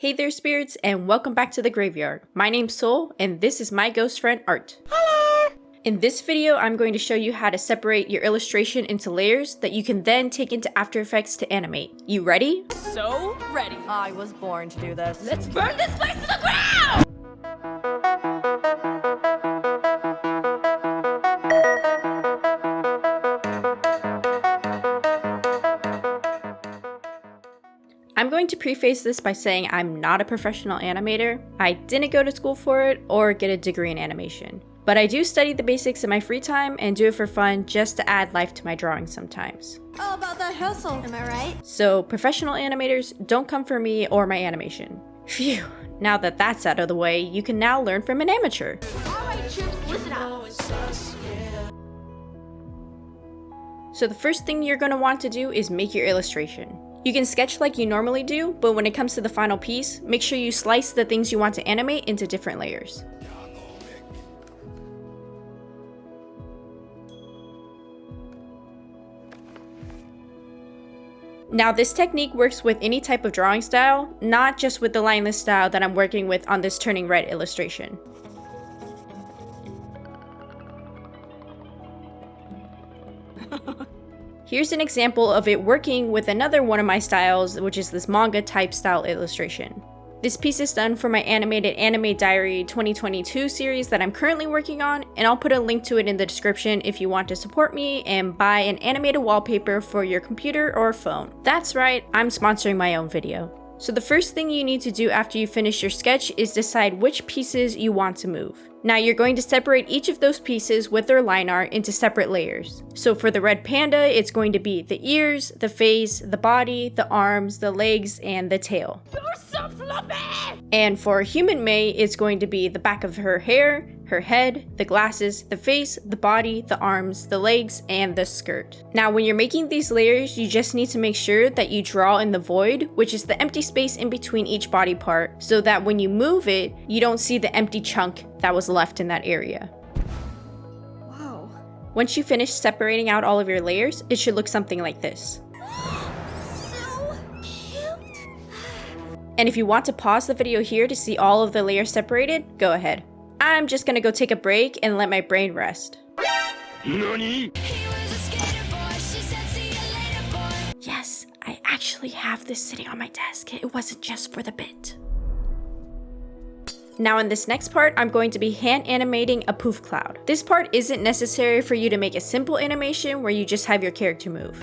Hey there spirits, and welcome back to the graveyard. My name's Soul, and this is my ghost friend Art. Hello! In this video, I'm going to show you how to separate your illustration into layers that you can then take into After Effects to animate. You ready? So ready. I was born to do this. Let's burn this place to the ground! I'm going to preface this by saying I'm not a professional animator. I didn't go to school for it or get a degree in animation. But I do study the basics in my free time and do it for fun just to add life to my drawings sometimes. All about that hustle, am I right? So professional animators, don't come for me or my animation. Phew, now that that's out of the way, you can now learn from an amateur. Alright, troops, listen up. So the first thing you're going to want to do is make your illustration. You can sketch like you normally do, but when it comes to the final piece, make sure you slice the things you want to animate into different layers. Now this technique works with any type of drawing style, not just with the lineless style that I'm working with on this turning red illustration. Here's an example of it working with another one of my styles, which is this manga type style illustration. This piece is done for my animated Anime Diary 2022 series that I'm currently working on, and I'll put a link to it in the description if you want to support me and buy an animated wallpaper for your computer or phone. That's right, I'm sponsoring my own video. So the first thing you need to do after you finish your sketch is decide which pieces you want to move. Now you're going to separate each of those pieces with their line art into separate layers. So for the red panda, it's going to be the ears, the face, the body, the arms, the legs, and the tail. You're so fluffy! And for human Mei, it's going to be the back of her hair, her head, the glasses, the face, the body, the arms, the legs, and the skirt. Now when you're making these layers, you just need to make sure that you draw in the void, which is the empty space in between each body part, so that when you move it, you don't see the empty chunk that was left in that area. Whoa. Once you finish separating out all of your layers, it should look something like this. So cute. And if you want to pause the video here to see all of the layers separated, go ahead. I'm just gonna go take a break and let my brain rest. NANI?! Yes, I actually have this sitting on my desk. It wasn't just for the bit. Now in this next part, I'm going to be hand animating a poof cloud. This part isn't necessary for you to make a simple animation where you just have your character move.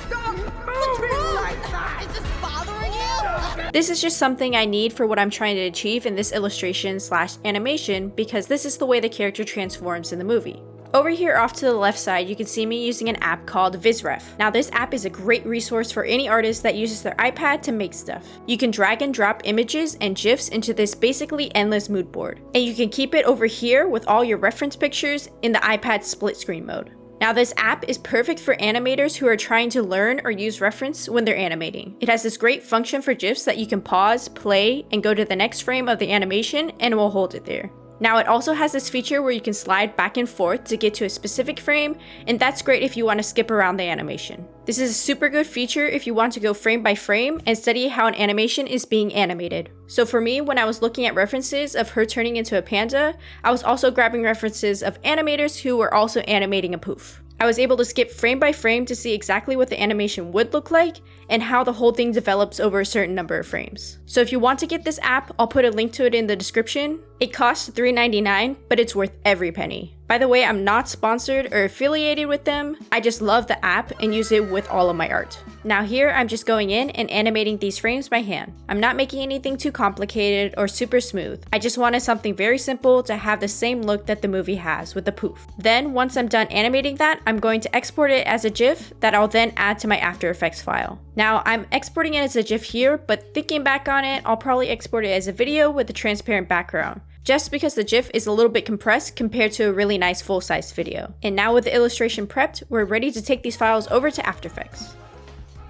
Stop moving like that! Is this bothering you? This is just something I need for what I'm trying to achieve in this illustration / animation because this is the way the character transforms in the movie. Over here off to the left side, you can see me using an app called VisRef. Now this app is a great resource for any artist that uses their iPad to make stuff. You can drag and drop images and GIFs into this basically endless mood board. And you can keep it over here with all your reference pictures in the iPad split screen mode. Now this app is perfect for animators who are trying to learn or use reference when they're animating. It has this great function for GIFs that you can pause, play, and go to the next frame of the animation and it will hold it there. Now it also has this feature where you can slide back and forth to get to a specific frame, and that's great if you want to skip around the animation. This is a super good feature if you want to go frame by frame and study how an animation is being animated. So for me, when I was looking at references of her turning into a panda, I was also grabbing references of animators who were also animating a poof. I was able to skip frame by frame to see exactly what the animation would look like and how the whole thing develops over a certain number of frames. So if you want to get this app, I'll put a link to it in the description. It costs $3.99, but it's worth every penny. By the way, I'm not sponsored or affiliated with them. I just love the app and use it with all of my art. Now here, I'm just going in and animating these frames by hand. I'm not making anything too complicated or super smooth. I just wanted something very simple to have the same look that the movie has with the poof. Then once I'm done animating that, I'm going to export it as a GIF that I'll then add to my After Effects file. Now I'm exporting it as a GIF here, but thinking back on it, I'll probably export it as a video with a transparent background, just because the GIF is a little bit compressed compared to a really nice full-size video. And now with the illustration prepped, we're ready to take these files over to After Effects.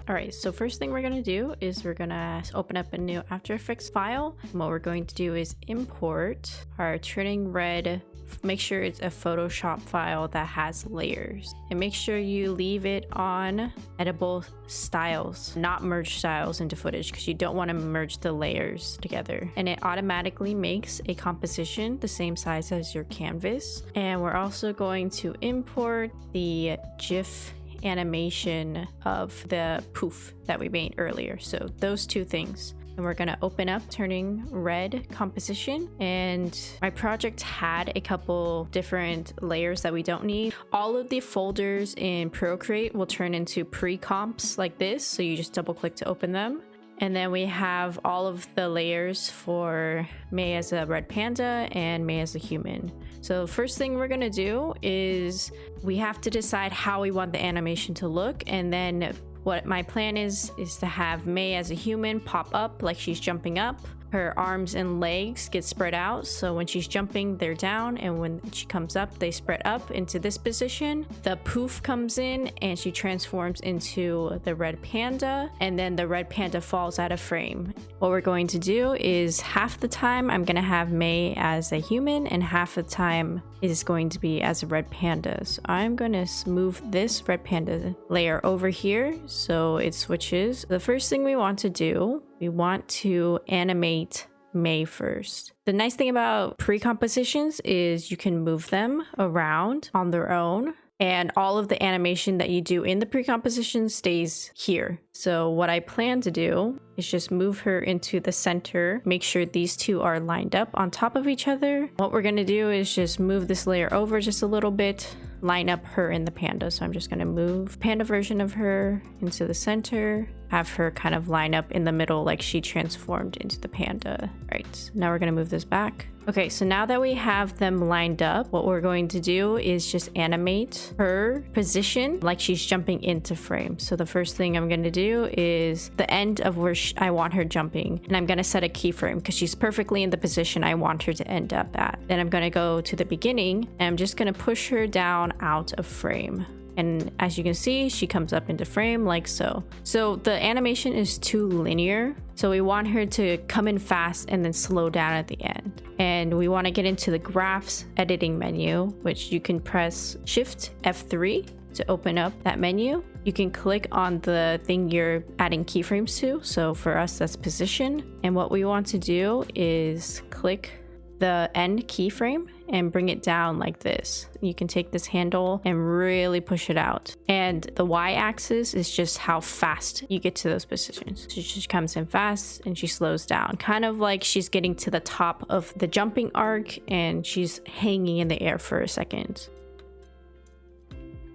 Alright, so first thing we're going to do is we're going to open up a new After Effects file. And what we're going to do is import our turning red make sure it's a Photoshop file that has layers, and make sure you leave it on editable styles, not merge styles into footage, because you don't want to merge the layers together. And it automatically makes a composition the same size as your canvas. And we're also going to import the GIF animation of the poof that we made earlier. So those two things. And we're gonna open up turning red composition, and my project had a couple different layers that we don't need. All of the folders in Procreate will turn into pre-comps like this, so you just double click to open them. And then we have all of the layers for Mei as a red panda and Mei as a human. So first thing we're gonna do is we have to decide how we want the animation to look, and then what my plan is to have Mei as a human pop up like she's jumping up. Her arms and legs get spread out, so when she's jumping they're down, and when she comes up they spread up into this position. The poof comes in and she transforms into the red panda, and then the red panda falls out of frame. What we're going to do is half the time I'm going to have Mei as a human, and half the time is going to be as a red panda. So I'm going to move this red panda layer over here so it switches. The first thing we want to do, we want to animate Mei first. The nice thing about pre-compositions is you can move them around on their own, and all of the animation that you do in the pre-composition stays here. So what I plan to do is just move her into the center, make sure these two are lined up on top of each other. What we're gonna do is just move this layer over just a little bit, line up her in the panda. So I'm just gonna move panda version of her into the center, have her kind of line up in the middle like she transformed into the panda. Right, now we're gonna move this back. Okay, so now that we have them lined up, what we're going to do is just animate her position like she's jumping into frame. So the first thing I'm going to do is the end of where I want her jumping, and I'm going to set a keyframe because she's perfectly in the position I want her to end up at. Then I'm going to go to the beginning, and I'm just going to push her down out of frame. And as you can see, she comes up into frame like so. So the animation is too linear. So we want her to come in fast and then slow down at the end. And we want to get into the graphs editing menu, which you can press Shift F3 to open up that menu. You can click on the thing you're adding keyframes to. So for us, that's position. And what we want to do is click the end keyframe and bring it down like this. You can take this handle and really push it out. And the y-axis is just how fast you get to those positions. So she comes in fast and she slows down, kind of like she's getting to the top of the jumping arc and she's hanging in the air for a second.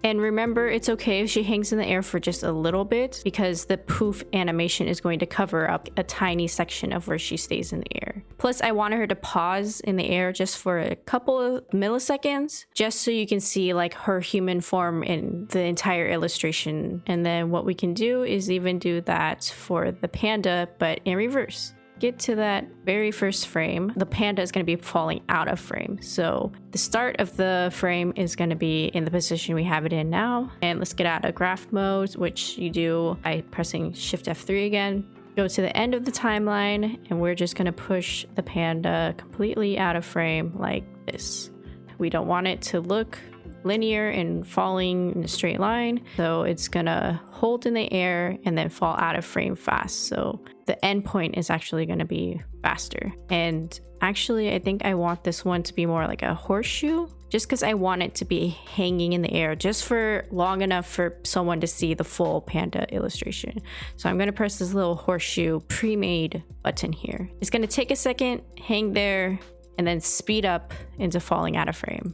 And remember, it's okay if she hangs in the air for just a little bit, because the poof animation is going to cover up a tiny section of where she stays in the air. Plus, I wanted her to pause in the air just for a couple of milliseconds, just so you can see like her human form in the entire illustration. And then what we can do is even do that for the panda, but in reverse. Get to that very first frame, the panda is going to be falling out of frame. So the start of the frame is going to be in the position we have it in now. And let's get out of graph mode, which you do by pressing Shift F3 again. Go to the end of the timeline, and we're just going to push the panda completely out of frame like this. We don't want it to look linear and falling in a straight line, so it's gonna hold in the air and then fall out of frame fast. So the end point is actually going to be faster. And actually, I think I want this one to be more like a horseshoe, just because I want it to be hanging in the air just for long enough for someone to see the full panda illustration. So I'm going to press this little horseshoe pre-made button here. It's going to take a second, hang there, and then speed up into falling out of frame.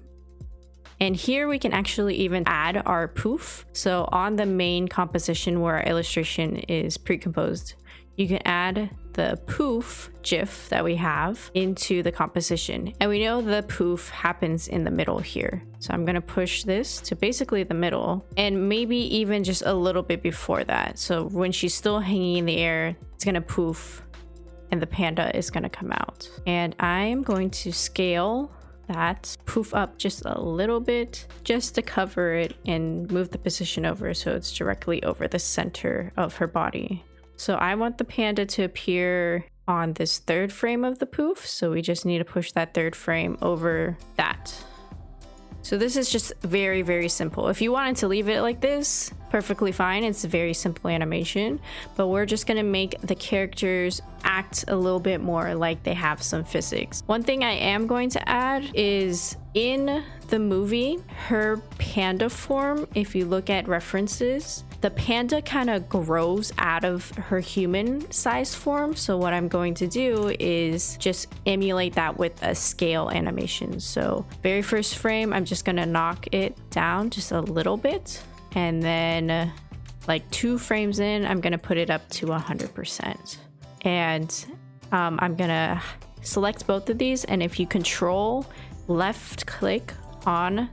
And here we can actually even add our poof. So on the main composition where our illustration is pre-composed, you can add the poof GIF that we have into the composition. And we know the poof happens in the middle here. So I'm going to push this to basically the middle, and maybe even just a little bit before that. So when she's still hanging in the air, it's going to poof and the panda is going to come out. And I'm going to scale that poof up just a little bit just to cover it and move the position over so it's directly over the center of her body. So I want the panda to appear on this third frame of the poof. So we just need to push that third frame over that. So this is just very, very simple. If you wanted to leave it like this, perfectly fine. It's a very simple animation, but we're just gonna make the characters act a little bit more like they have some physics. One thing I am going to add is in the movie, her panda form, if you look at references, the panda kind of grows out of her human size form. So what I'm going to do is just emulate that with a scale animation. So very first frame, I'm just gonna knock it down just a little bit. And then like 2 frames in, I'm gonna put it up to 100%. And I'm gonna select both of these. And if you control left click on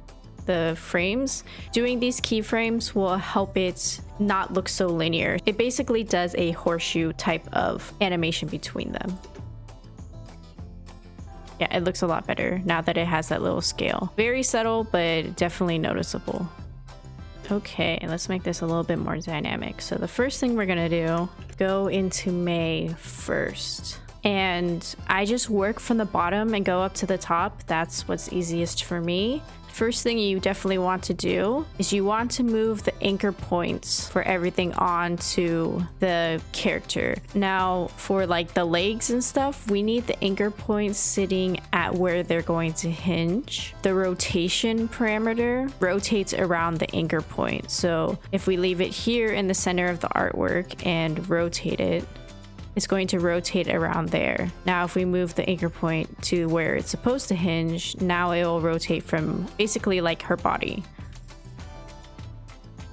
the frames, doing these keyframes will help it not look so linear. It basically does a horseshoe type of animation between them. Yeah, it looks a lot better now that it has that little scale. Very subtle, but definitely noticeable. Okay, let's make this a little bit more dynamic. So the first thing we're gonna do, go into Mei first. And I just work from the bottom and go up to the top. That's what's easiest for me. First thing you definitely want to do is you want to move the anchor points for everything onto the character. Now for like the legs and stuff, we need the anchor points sitting at where they're going to hinge. The rotation parameter rotates around the anchor point. So if we leave it here in the center of the artwork and rotate it, it's going to rotate around there. Now if we move the anchor point to where it's supposed to hinge, now it will rotate from basically like her body.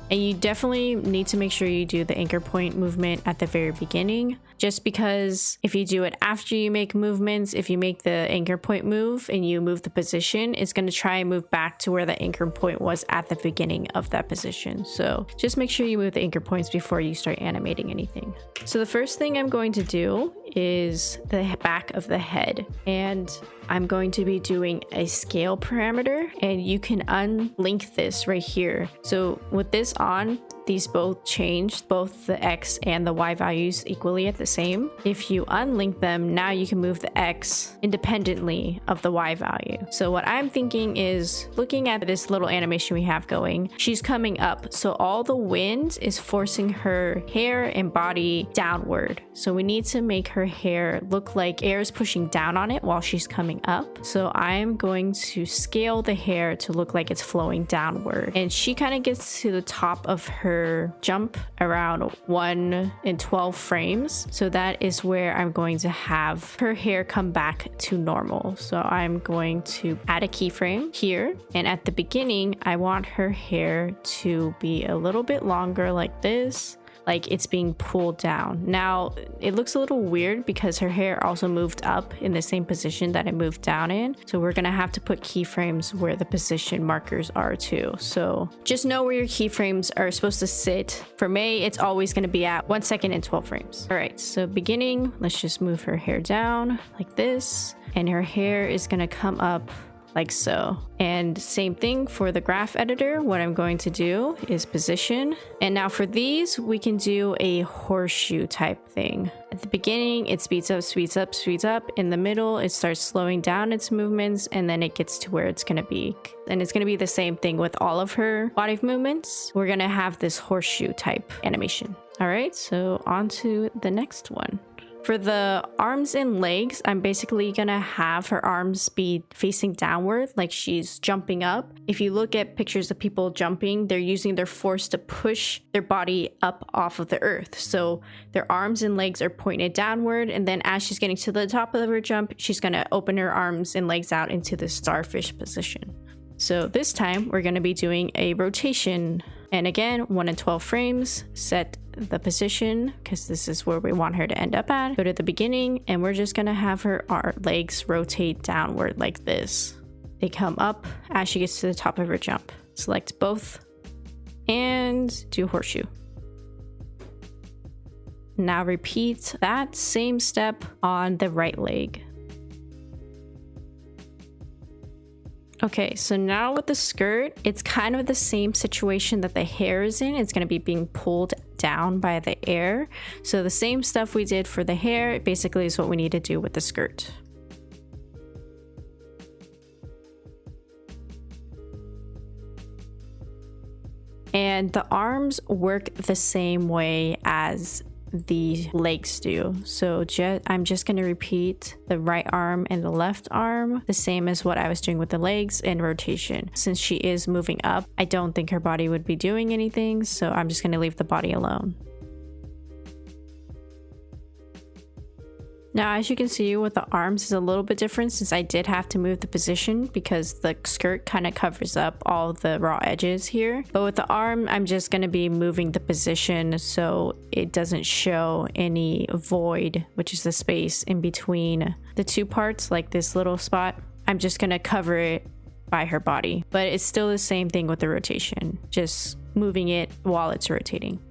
And you definitely need to make sure you do the anchor point movement at the very beginning, just because if you do it after you make movements, if you make the anchor point move and you move the position, it's going to try and move back to where the anchor point was at the beginning of that position. So just make sure you move the anchor points before you start animating anything. So the first thing I'm going to do is the back of the head, and I'm going to be doing a scale parameter, and you can unlink this right here. So with this on, these both changed, both the X and the Y values equally at the same. If you unlink them, now you can move the X independently of the Y value. So what I'm thinking is, looking at this little animation we have going, she's coming up. So all the wind is forcing her hair and body downward. So we need to make her hair look like air is pushing down on it while she's coming up. So I'm going to scale the hair to look like it's flowing downward. And she kind of gets to the top of her jump around 1 in 12 frames. So that is where I'm going to have her hair come back to normal. So I'm going to add a keyframe here. And at the beginning, I want her hair to be a little bit longer like this, like it's being pulled down. Now it looks a little weird because her hair also moved up in the same position that it moved down in. So we're gonna have to put keyframes where the position markers are too. So just know where your keyframes are supposed to sit. For Mei, it's always gonna be at 1 second and 12 frames. All right, so beginning, let's just move her hair down like this. And her hair is gonna come up like so. And same thing for the graph editor. What I'm going to do is position. And now for these, we can do a horseshoe type thing. At the beginning, it speeds up, speeds up, speeds up. In the middle, it starts slowing down its movements, and then it gets to where it's gonna be. And it's gonna be the same thing with all of her body movements. We're gonna have this horseshoe type animation. All right, so on to the next one. For the arms and legs, I'm basically gonna have her arms be facing downward, like she's jumping up. If you look at pictures of people jumping, they're using their force to push their body up off of the earth. So their arms and legs are pointed downward, and then as she's getting to the top of her jump, she's gonna open her arms and legs out into the starfish position. So this time, we're gonna be doing a rotation. And again, 1 in 12 frames, set the position, because this is where we want her to end up at. Go to the beginning, and we're just gonna have her legs rotate downward like this. They come up as she gets to the top of her jump. Select both, and do horseshoe. Now repeat that same step on the right leg. Okay, so now with the skirt, it's kind of the same situation that the hair is in. It's going to be being pulled down by the air. So the same stuff we did for the hair basically is what we need to do with the skirt. And the arms work the same way as the legs do. So I'm just going to repeat the right arm and the left arm the same as what I was doing with the legs in rotation. Since she is moving up, I don't think her body would be doing anything, so I'm just going to leave the body alone. Now, as you can see with the arms is a little bit different since I did have to move the position because the skirt kind of covers up all the raw edges here. But with the arm, I'm just going to be moving the position so it doesn't show any void, which is the space in between the two parts, like this little spot. I'm just going to cover it by her body. But it's still the same thing with the rotation, just moving it while it's rotating.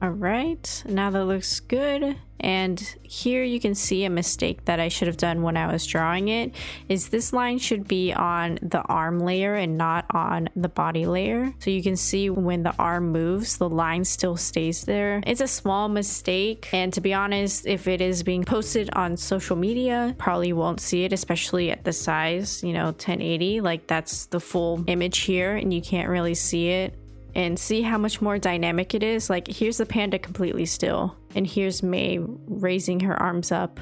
All right, now that looks good. And here you can see a mistake that I should have done when I was drawing it is this line should be on the arm layer and not on the body layer. So you can see when the arm moves, the line still stays there. It's a small mistake. And to be honest, if it is being posted on social media, probably won't see it, especially at the size, 1080. Like that's the full image here and you can't really see it. And see how much more dynamic it is. Like here's the panda completely still and here's Mei raising her arms up.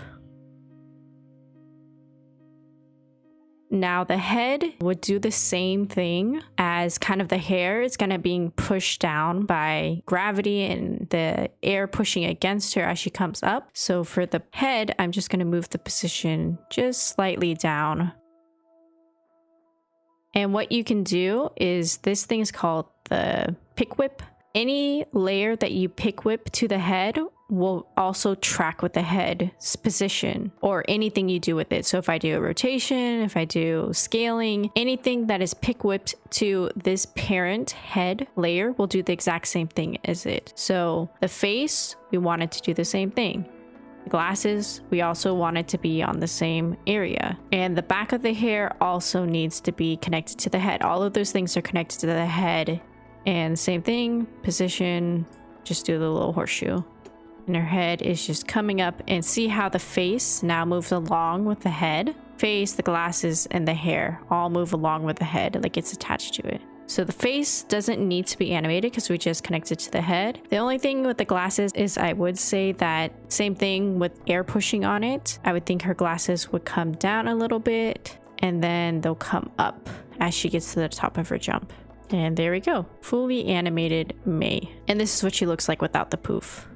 Now the head would do the same thing as kind of the hair. It's kind of being pushed down by gravity and the air pushing against her as she comes up. So for the head, I'm just going to move the position just slightly down. And what you can do is this thing is called the pick whip. Any layer that you pick whip to the head will also track with the head's position or anything you do with it. So if I do a rotation, if I do scaling, anything that is pick whipped to this parent head layer will do the exact same thing as it. So the face, we want it to do the same thing. Glasses, we also want it to be on the same area, and the back of the hair also needs to be connected to the head. All of those things are connected to the head, and same thing, position, just do the little horseshoe, and her head is just coming up. And see how the face now moves along with the head. Face, the glasses, and the hair all move along with the head, like it's attached to it. So the face doesn't need to be animated because we just connected to the head. The only thing with the glasses is I would say that same thing with air pushing on it. I would think her glasses would come down a little bit and then they'll come up as she gets to the top of her jump. And there we go, fully animated Mei. And this is what she looks like without the poof.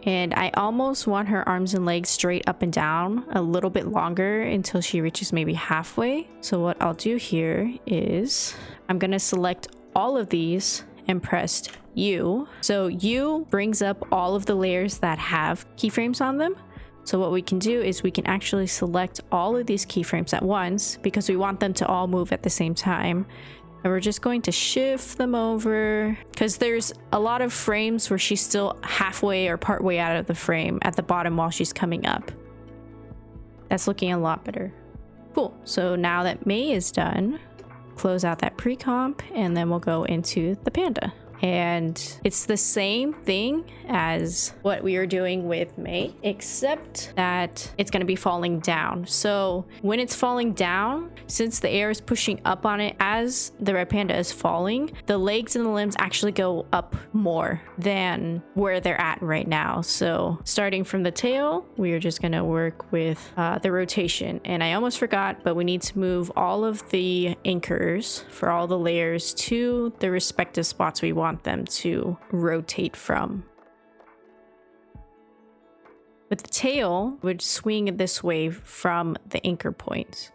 And I almost want her arms and legs straight up and down a little bit longer until she reaches maybe halfway. So what I'll do here is I'm going to select all of these and press U. So U brings up all of the layers that have keyframes on them. So what we can do is we can actually select all of these keyframes at once because we want them to all move at the same time. And we're just going to shift them over because there's a lot of frames where she's still halfway or partway out of the frame at the bottom while she's coming up. That's looking a lot better. Cool. So now that Mei is done, close out that pre-comp and then we'll go into the panda. And it's the same thing as what we were doing with Mei, except that it's going to be falling down. So when it's falling down, since the air is pushing up on it as the red panda is falling, the legs and the limbs actually go up more than where they're at right now. So starting from the tail, we are just going to work with the rotation. And I almost forgot, but we need to move all of the anchors for all the layers to the respective spots we want them to rotate from. With the tail, would swing this way from the anchor point.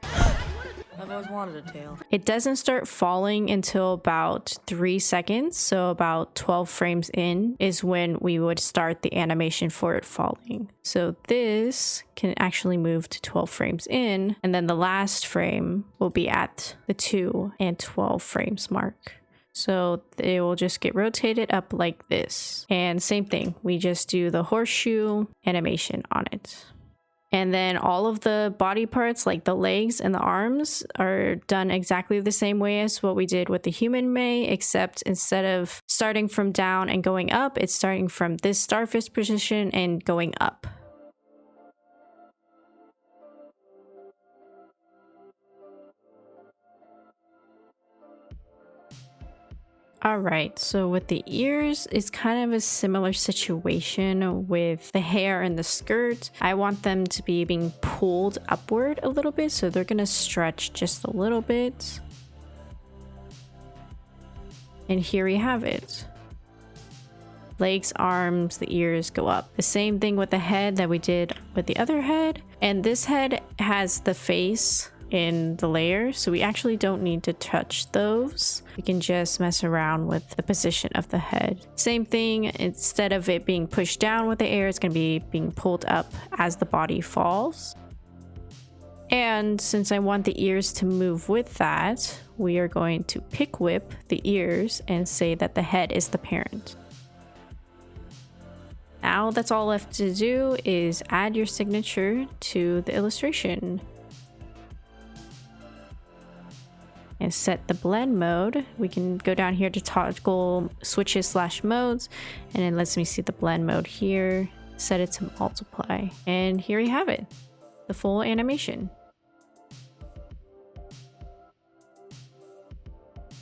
I've always wanted a tail. It doesn't start falling until about 3 seconds, so about 12 frames in is when we would start the animation for it falling. So this can actually move to 12 frames in, and then the last frame will be at the 2 and 12 frames mark. So it will just get rotated up like this. And same thing, we just do the horseshoe animation on it. And then all of the body parts, like the legs and the arms, are done exactly the same way as what we did with the human Mei, except instead of starting from down and going up, it's starting from this starfish position and going up. Alright, so with the ears, it's kind of a similar situation with the hair and the skirt. I want them to be being pulled upward a little bit, so they're gonna stretch just a little bit. And here we have it. Legs, arms, the ears go up. The same thing with the head that we did with the other head. And this head has the face in the layer, so we actually don't need to touch those. We can just mess around with the position of the head. Same thing, instead of it being pushed down with the air, it's going to be being pulled up as the body falls. And since I want the ears to move with that, we are going to pick whip the ears and say that the head is the parent. Now that's all left to do is add your signature to the illustration. And set the blend mode. We can go down here to toggle switches / modes, and it lets me see the blend mode here. Set it to multiply, and here we have it, the full animation.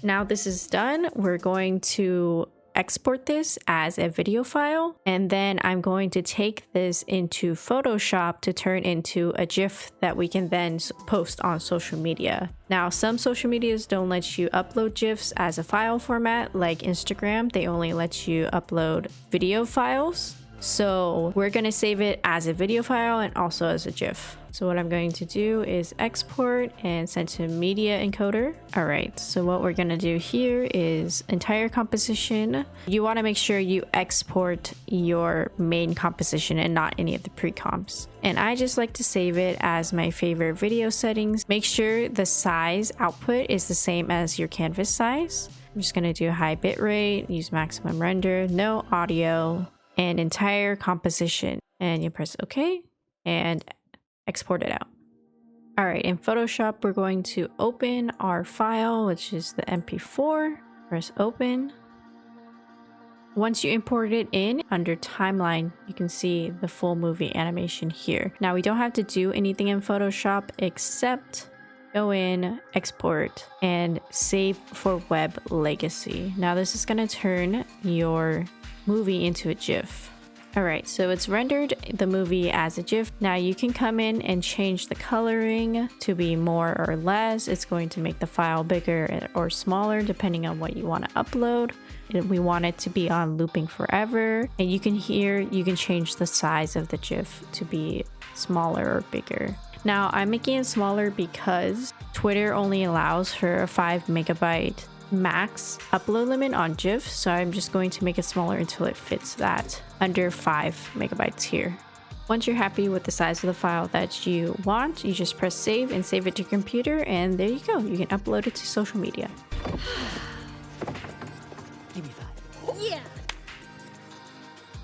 Now this is done, we're going to export this as a video file, and then I'm going to take this into Photoshop to turn into a GIF that we can then post on social media. Now, some social medias don't let you upload GIFs as a file format, like Instagram. They only let you upload video files. So we're going to save it as a video file and also as a GIF. So what I'm going to do is export and send to media encoder. All right, so what we're going to do here is entire composition. You want to make sure you export your main composition and not any of the pre-comps. And I just like to save it as my favorite video settings. Make sure the size output is the same as your canvas size. I'm just going to do high bitrate, use maximum render, no audio, and entire composition, and you press OK and export it out. All right, in Photoshop, we're going to open our file, which is the MP4. Press open. Once you import it in, under timeline, you can see the full movie animation here. Now, we don't have to do anything in Photoshop except go in, export, and save for web legacy. Now, this is going to turn your movie into a GIF. All right, so it's rendered the movie as a GIF. Now you can come in and change the coloring to be more or less. It's going to make the file bigger or smaller depending on what you want to upload. We want it to be on looping forever. And you can change the size of the GIF to be smaller or bigger. Now I'm making it smaller because Twitter only allows for a 5 megabyte max upload limit on GIF, so I'm just going to make it smaller until it fits that under 5 megabytes here. Once you're happy with the size of the file that you want, you just press save and save it to your computer, and there you go. You can upload it to social media. Give me 5. Yeah.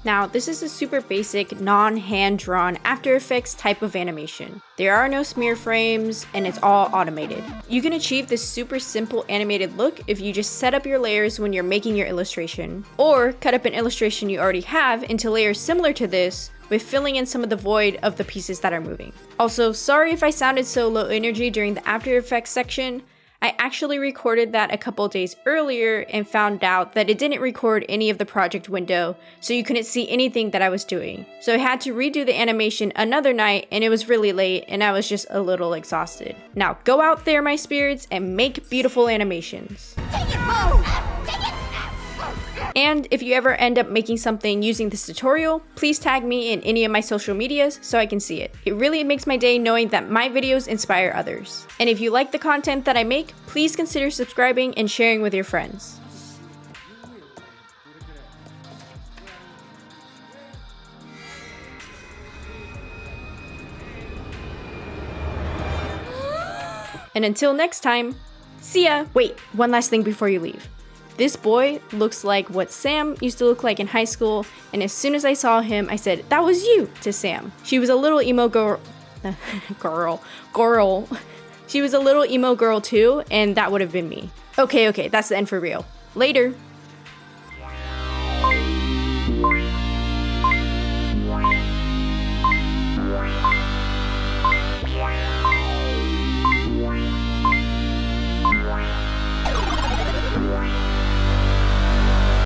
Now, this is a super basic, non-hand-drawn After Effects type of animation. There are no smear frames, and it's all automated. You can achieve this super simple animated look if you just set up your layers when you're making your illustration, or cut up an illustration you already have into layers similar to this, with filling in some of the void of the pieces that are moving. Also, sorry if I sounded so low energy during the After Effects section. I actually recorded that a couple days earlier and found out that it didn't record any of the project window, so you couldn't see anything that I was doing. So I had to redo the animation another night, and it was really late and I was just a little exhausted. Now go out there, my spirits, and make beautiful animations. Take it, Mo! Take it! And if you ever end up making something using this tutorial, please tag me in any of my social medias so I can see it. It really makes my day knowing that my videos inspire others. And if you like the content that I make, please consider subscribing and sharing with your friends. And until next time, see ya! Wait, one last thing before you leave. This boy looks like what Sam used to look like in high school, and as soon as I saw him, I said, "That was you," to Sam. She was a little emo girl. Girl. She was a little emo girl too, and that would have been me. Okay, that's the end for real. Later.